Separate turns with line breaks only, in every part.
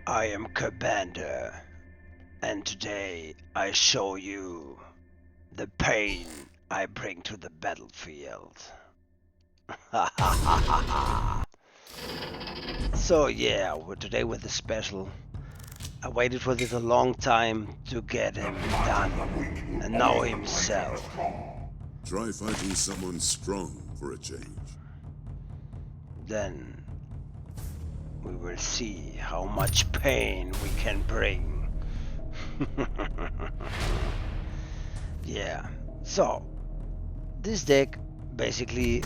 I am Kabanda, and today I show you the pain I bring to the battlefield. So yeah, today with the special. I waited for this a long time to get him done, and now himself.
Try fighting someone strong for a change.
Then we will see how much pain we can bring. Yeah, so this deck basically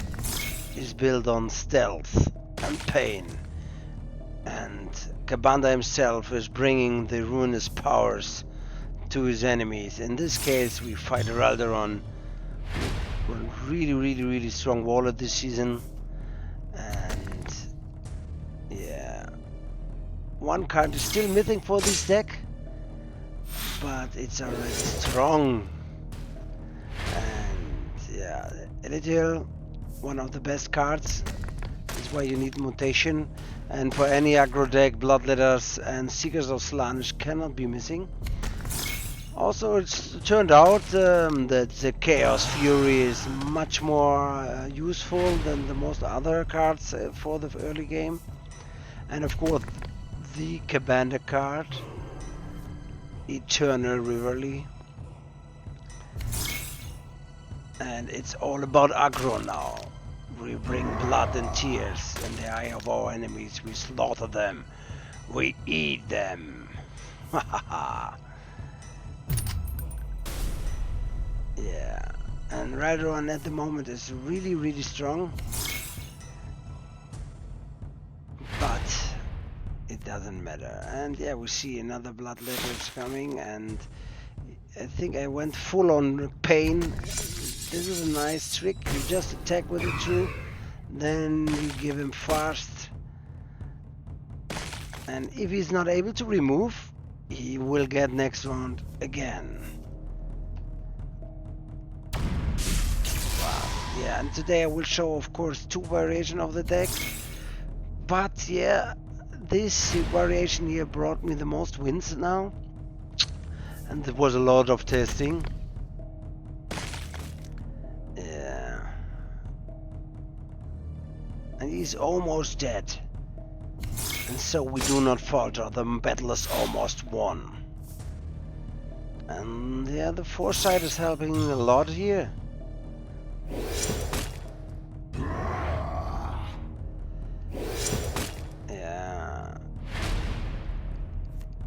is built on stealth and pain, and Kabanda himself is bringing the ruinous powers to his enemies. In this case, we fight Ralderon, really strong warlord this season, and yeah, one card is still missing for this deck, but it's already strong. And yeah, Elitial, one of the best cards. That's why you need mutation. And for any aggro deck, Bloodletters and Seekers of Slaanesh cannot be missing. Also, it's turned out that the Chaos Fury is much more useful than the most other cards for the early game. And of course, the Kabanda card, Eternal Riverly. And it's all about aggro now. We bring blood and tears in the eye of our enemies. We slaughter them. We eat them. Yeah. And Ralderon at the moment is really strong. But it doesn't matter. And yeah, we see another Bloodletters coming, and I think I went full on pain. This is a nice trick. You just attack with it through, then you give him fast, and if he's not able to remove, he will get next round again. Wow. Yeah, and today I will show, of course, two variations of the deck, but yeah, this variation here brought me the most wins now, and there was a lot of testing. And he's almost dead. And so we do not falter, the battle is almost won. And yeah, the foresight is helping a lot here. Yeah.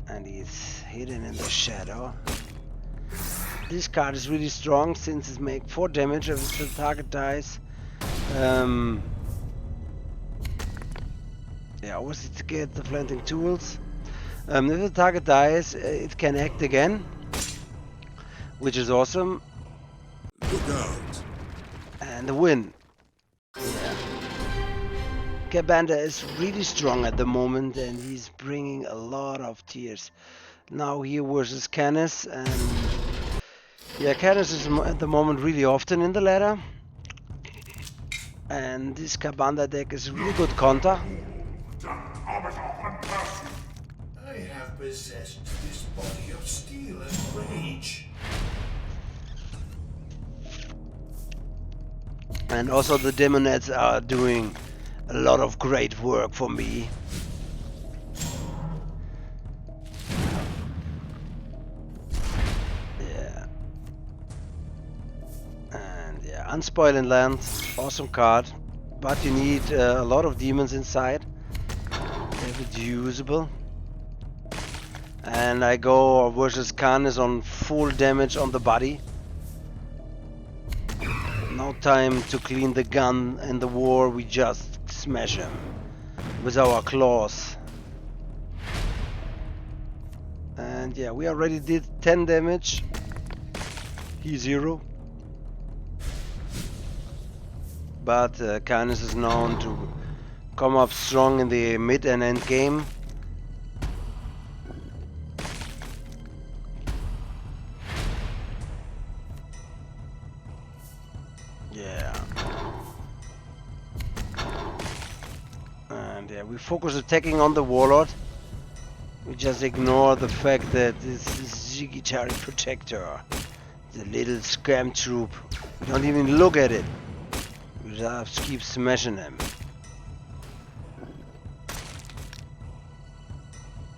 And he's hidden in the shadow. This card is really strong since it makes 4 damage if the target dies. Yeah, obviously to get the planting tools. If the target dies, it can act again, which is awesome.
Look out!
And a win. Yeah. Kabanda is really strong at the moment, and he's bringing a lot of tears. Now here versus Canis, and yeah, Canis is at the moment really often in the ladder. And this Kabanda deck is a really good counter.
I have possessed this body of steel and rage.
And also the Demonettes are doing a lot of great work for me. Yeah. And yeah, Unspoiled Land, awesome card. But you need a lot of demons inside. If it's usable. And I go versus Canis on full damage on the body. No time to clean the gun in the war, we just smash him with our claws. And yeah, we already did 10 damage. He's 0. But Canis is known to come up strong in the mid and end game. Yeah. And yeah, we focus attacking on the warlord. We just ignore the fact that this is Zigitari Protector, the little scam troop. We don't even look at it. We just keep smashing him.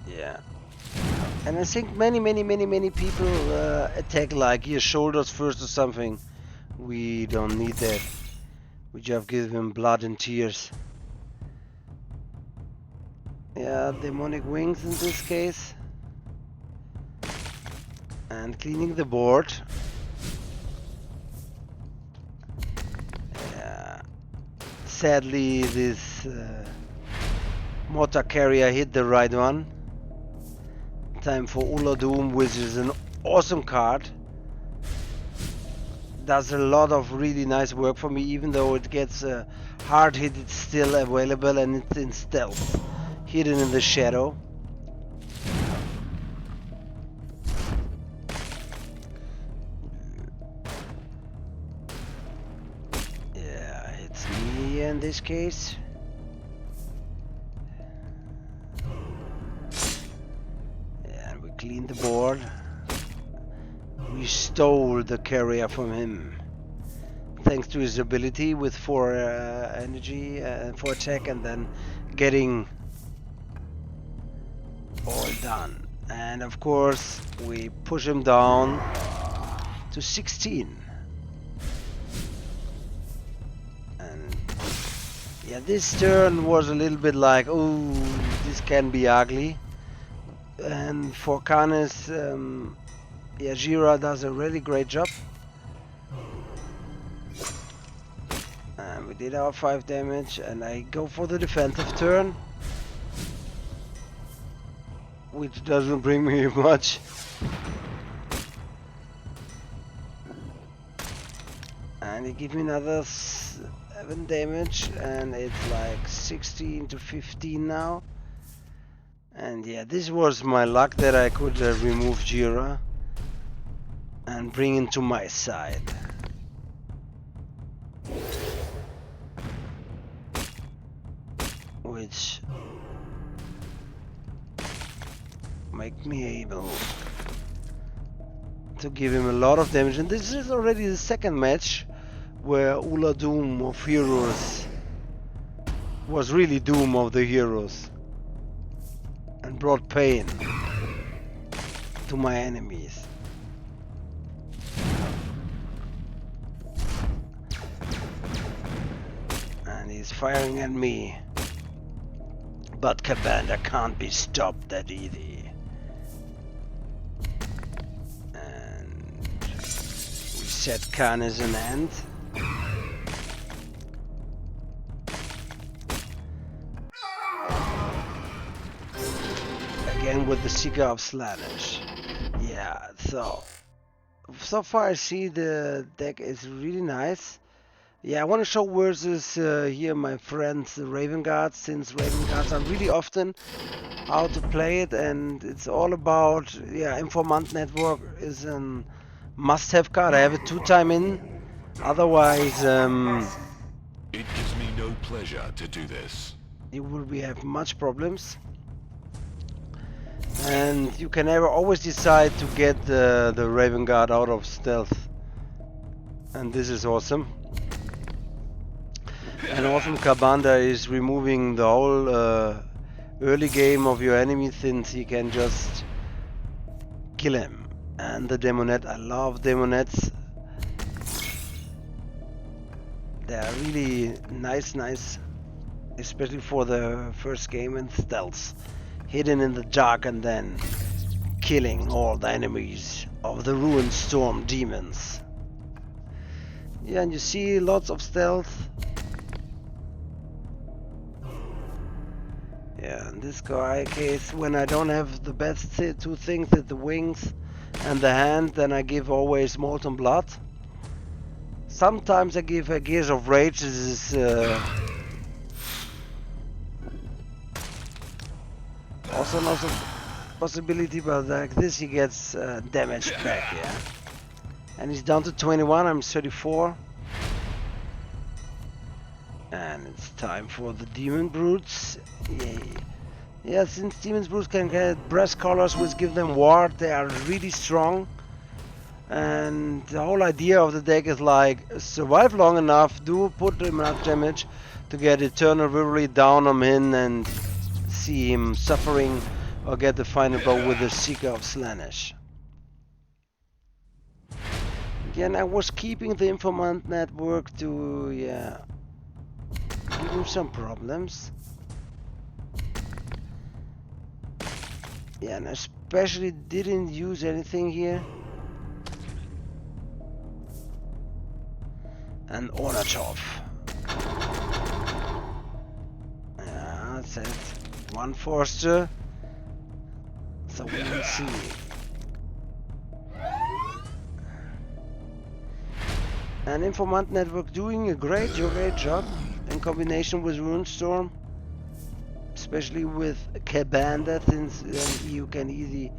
Yeah. And I think many people attack like here shoulders first or something. We don't need that. We just give him blood and tears. Yeah, demonic wings in this case. And cleaning the board. Yeah. Sadly, this mortar carrier hit the right one. Time for Uladum, which is an awesome card. Does a lot of really nice work for me, even though it gets hard hit, it's still available and it's in stealth, hidden in the shadow. Yeah, it's me in this case. And we cleaned the board. We stole the carrier from him, thanks to his ability with 4 energy, 4 attack, and then getting all done. And of course, we push him down to 16. And yeah, this turn was a little bit like, oh, this can be ugly. And for Canis, yeah, Jira does a really great job. And we did our 5 damage, and I go for the defensive turn, which doesn't bring me much. And he gives me another 7 damage, and it's like 16 to 15 now. And yeah, this was my luck that I could remove Jira and bring him to my side. Which make me able to give him a lot of damage. And this is already the second match where Ula Doom of Heroes was really Doom of the Heroes and brought pain to my enemies. And he's firing at me. But Kabanda can't be stopped that easy. And we set Khan as an end. Again with the Seeker of Slaanesh. Yeah, so far I see the deck is really nice. Yeah, I want to show versus here my friends the Raven Guards, since Raven Guards are really often how to play it, and it's all about, yeah, Informant Network is a must-have card. I have it 2 times in, otherwise
It gives me no pleasure to do this.
you will have much problems. And you can always decide to get the Raven Guard out of stealth, and this is awesome. And awesome Kabanda is removing the whole early game of your enemy, since he can just kill him. And the Demonette, I love Demonettes. They are really nice, especially for the first game in stealth. Hidden in the dark and then killing all the enemies of the Ruined Storm demons. Yeah, and you see lots of stealth. Yeah, in this case, when I don't have the best 2 things, it's the wings and the hand, then I give always Molten Blood. Sometimes I give a Gears of Rage. This is also an awesome possibility, but like this he gets damage back, yeah. And he's down to 21, I'm 34. And it's time for the Demon Brutes. Yay. Yeah, since Demon's Brutes can get breast collars which give them ward, they are really strong. And the whole idea of the deck is like survive long enough, do put enough damage to get Eternal Reverie down on him and see him suffering, or get the final blow with the Seeker of Slaanesh. Again, I was keeping the Informant network to, give him some problems. Yeah, and I especially didn't use anything here. And Onachov. Yeah, that's it. One Forster. So we will see. And Informant Network doing a great job in combination with Runestorm. Especially with Kabanda, since you can easily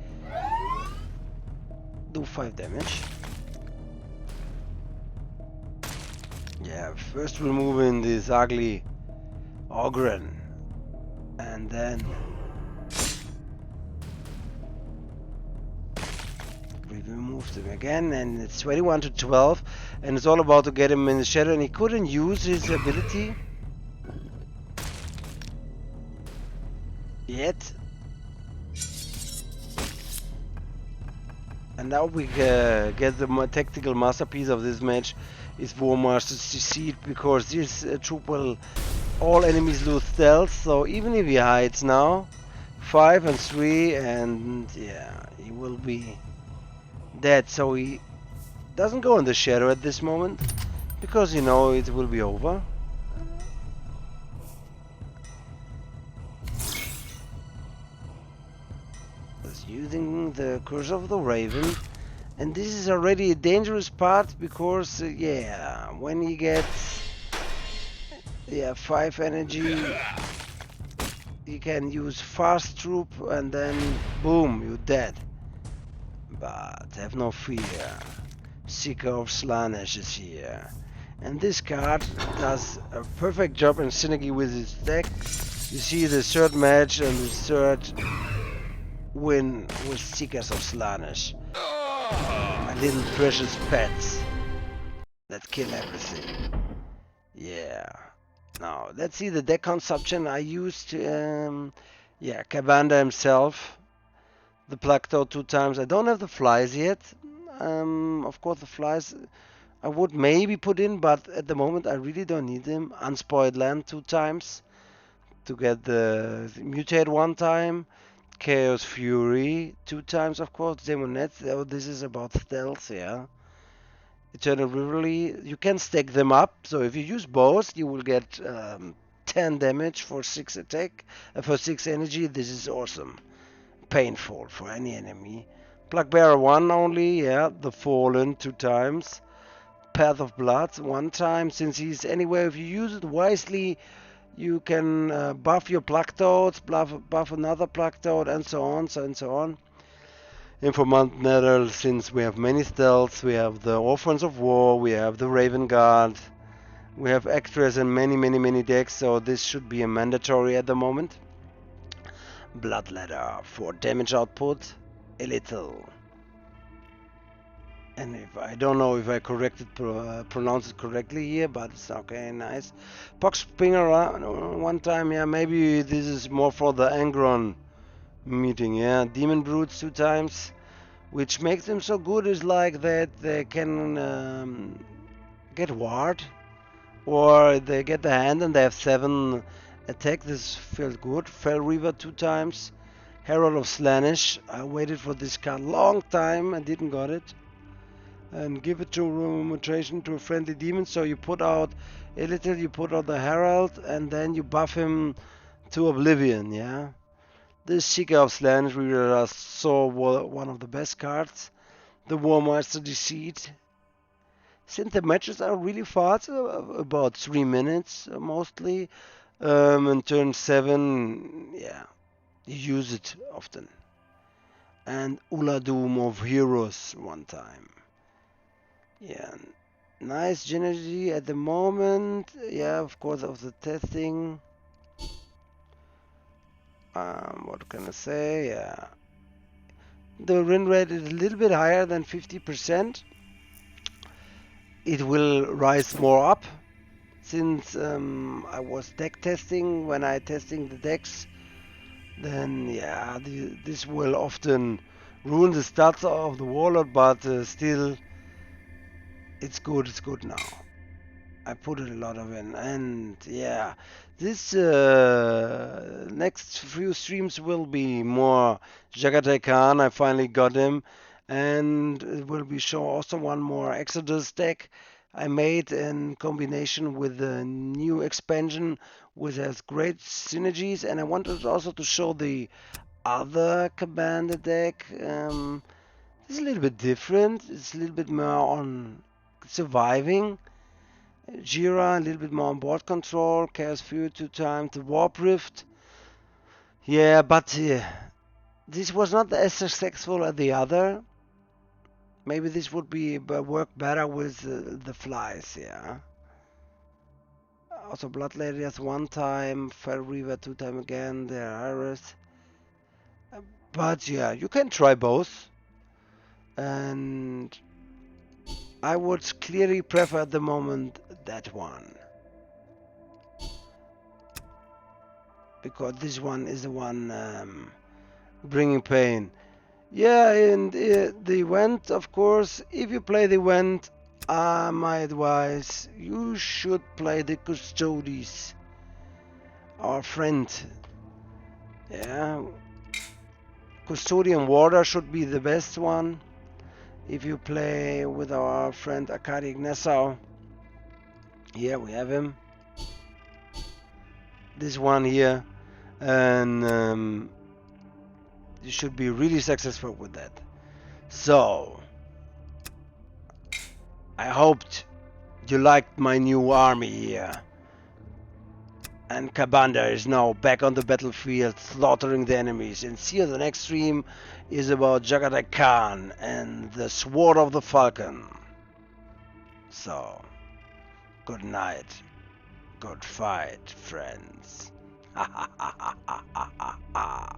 do 5 damage. Yeah, first removing this ugly Ogren. And then we removed him again, and it's 21 to 12, and it's all about to get him in the shadow, and he couldn't use his ability yet. And now we get the tactical masterpiece of this match is War Master's Deceit, because this troop will all enemies lose stealth, so even if he hides now 5 and 3, and yeah, he will be dead. So he doesn't go in the shadow at this moment, because you know it will be over. He's using the Curse of the Raven, and this is already a dangerous part, because yeah, when he gets 5 energy, you can use fast troop, and then boom, you're dead. But have no fear, Seeker of Slaanesh is here, and this card does a perfect job in synergy with his deck. You see the third match and the third win with Seekers of Slaanesh, my little precious pets that kill everything. Yeah. Now, let's see the deck consumption. I used, Kabanda himself, the Placto 2 times. I don't have the flies yet. Of course, the flies I would maybe put in, but at the moment I really don't need them. Unspoiled Land 2 times to get the Mutate 1 time. Chaos Fury 2 times, of course. Demonets. Oh, this is about stealth, yeah. Eternal Reverie, you can stack them up, so if you use both, you will get 10 damage for 6 attack, for 6 energy. This is awesome. Painful for any enemy. Plaguebearer 1 only, yeah. The Fallen 2 times. Path of Blood 1 time, since he's anywhere, if you use it wisely, you can buff your Plactoads, buff another Plactoad, and so on, and so on. Informant Nether, since we have many stealths, we have the Orphans of War, we have the Raven Guard, we have extras in many decks, so this should be a mandatory at the moment. Bloodletter for damage output, a little. And if I don't know if I pronounce it correctly here, but it's okay, nice. Poxpinger 1 time, yeah, maybe this is more for the Angron meeting, yeah. Demon Brutes 2 times. Which makes them so good is like that they can get ward, or they get the hand and they have 7 attack. This feels good. Fell Reaver 2 times. Herald of Slaanesh. I waited for this card long time and didn't got it. And give it to mutation to a friendly demon. So you put out a little, you put out the Herald, and then you buff him to Oblivion, yeah. This Seeker of Slaanesh we just saw one of the best cards. The War Master Deceit. Since the matches are really fast, about 3 minutes mostly, in turn 7, yeah, you use it often. And Uladum of Horus 1 time. Yeah, nice synergy at the moment. Yeah, of course, of the testing. What can I say? Yeah. The win rate is a little bit higher than 50%. It will rise more up since I was deck testing. When I testing the decks, then yeah, this will often ruin the stats of the warlord, but still, it's good. It's good now. I put a lot of in, and yeah, this next few streams will be more Jagatai Khan. I finally got him, and it will be show also one more Exodus deck I made in combination with the new expansion, which has great synergies. And I wanted also to show the other Kabanda deck. It's a little bit different. It's a little bit more on surviving. Jira, a little bit more on board control, Chaos Fury 2 times, the Warp Rift. Yeah, but this was not as successful as the other. Maybe this would be work better with the flies, yeah. Also Blood Ladies one time, Fell Reaver 2 times again, there are Horus. But yeah, you can try both. And I would clearly prefer at the moment that one. Because this one is the one bringing pain. Yeah, and the event, of course, if you play the event, my advice, you should play the Custodes, our friend. Yeah, Custodian Warder should be the best one. If you play with our friend Akari Gnessau, here we have him. This one here, and you should be really successful with that. So, I hoped you liked my new army here. And Kabanda is now back on the battlefield, slaughtering the enemies. And see, the next stream is about Jagatai Khan and the Sword of the Falcon. So, good night. Good fight, friends. Ha ha ha ha ha ha ha.